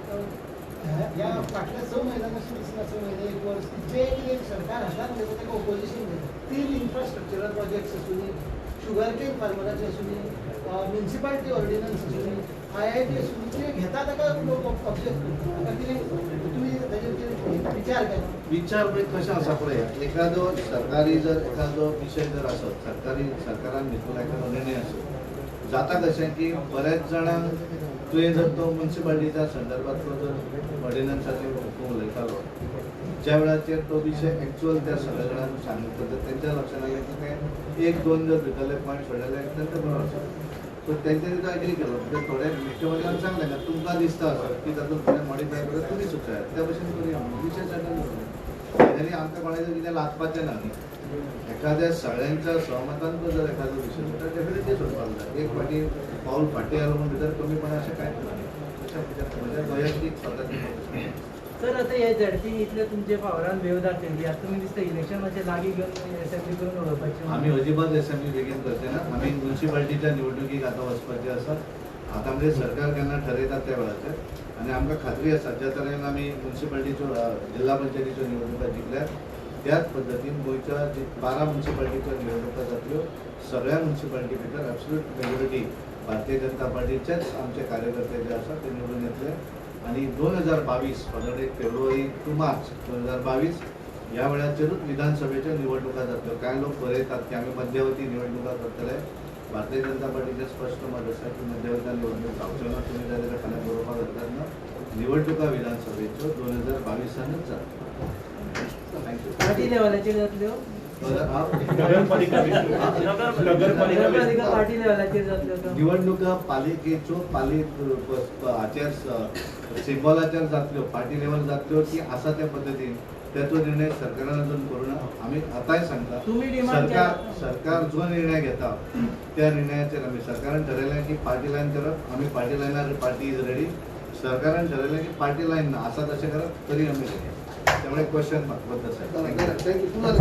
या फाटल्या 6 महिन्यांपासून दिसला 6 महिने 1 वर्ष जे एक सरकार हातात घेता तेका ऑपोजिशन घेता ती इन्फ्रास्ट्रक्चरल प्रोजेक्ट्स आसूं शुगर केन फार्मराचे आसूं म्युनिसिपालिटी ऑर्डिनन्स आसूं IIT आसूं जे घेता ताका लोक ऑब्जेक्ट करता. ताका कितें तुम्ही ताजेर कितें विचार केला? विचार म्हणजे कशें आसा पळय एखादो सरकारी जर एखादो विशय जर आसत सरकारान घेतलेलो एखादो निर्णय आसत जाता कशें की बऱ्याच जाणांक तुवें जर तो म्युनिसिपालिटीच्या संदर्भांतलो जर ऑर्डिनन्साचेर उलयतालो ज्या वेळाचेर तो विशय एक्चुअल त्या सगळ्या जाणांक सांगता तर तेंच्या लक्षांत आयलें की ते 1-2 जर भितरले पॉयंट सोडले तर बरो आसा. सो तेंच्यांनी तो एग्री केलो. म्हणजे थोडे मुख्यमंत्र्यान सांगलें का तुमकां दिसता की तातूंत थोडें मॉडिफाय करत तुमी सुचयात त्या भशेन करुया विशय सेटल जालो. तेणी आमकां कोणाचें कितें लादपाचें ना न्ही. एखाद्या सगळ्यांच्या सहमतान तो जर एखादो विशय तर डेफिनेटली सोडपाक जाय. एक फावटी पाऊल फाटी आलो म्हणून भितर कमीपणां अशें कांयच ना. म्हज्या वैयक्तीक स्वताची सर आता हे झडपी इतले तुमचे पावरान भेव दाखयली आता तुम्ही दिसता इलेक्शन मातशें लागीं घेवन असेंब्ली करून उडोवपाचें. आमी अजिबात असेंब्ली बेगीन करचे ना. आमी म्युनिसिपालिटीच्या निवडणुकीक आतां वचपाचे आसात. आतां म्हणजे सरकार केन्ना ठरयता त्या वेळाचेर आनी आमकां खात्री आसा ज्या तरेन आमी म्युनिसिपालिटीच्यो जिल्हा पंचायतीच्यो निवडणुका जिखल्यात त्याच पद्दतीन गोंयच्या 12 म्युनिसिपालिटीच्यो निवडणुका जातल्यो. सगळ्या म्युनिसिपालिटी भितर एब्सोल्यूट मेजॉरिटी भारतीय जनता पार्टीचेच आमचे कार्यकर्ते जे आसात ते निवडून येतले आणि 2022 फाटले फेब्रुवारी टू मार्च 2022 ह्या वेळाचेरूच विधानसभेच्यो निवडणुका जातल्यो. कांय लोक बरयतात की आमी मध्यवर्ती निवडणुका करतले. भारतीय जनता पार्टीचे स्पष्ट मत आसा की मध्यवर्ती निवडणूक जावच्यो ना. तुमी जाल्यार फाल्यां बरोवपाक हरकत ना. निवडणुका विधानसभेच्यो 2022 जातल्यो. थँक्यू. पार्टी लेवलाचेर जातल्यो. नगरपालिका पार्टी लेवलाचेर जातल्यो का? निवडणुका पालिकेच्यो हाचेर सिंबॉलाचेर जातल्यो पार्टी लेवल जातल्यो की आसा त्या पद्दतीन त्याचो निर्णय सरकारान अजून करूना. आमी आतांय सांगता तुम्ही डिमांड केला. सरकार जो निर्णय घेता त्या निर्णयाचेर आमी सरकारान ठरयलें की पार्टी लायन करप. आमी पार्टी लायनार पार्टी इज रेडी. सरकारान ठरयलें की पार्टी लायन ना आसा तशें करप तरी आमी रेडी. त्यामुळे क्वेश्चन मार्क बद्दल थँक्यू. तुम्हाला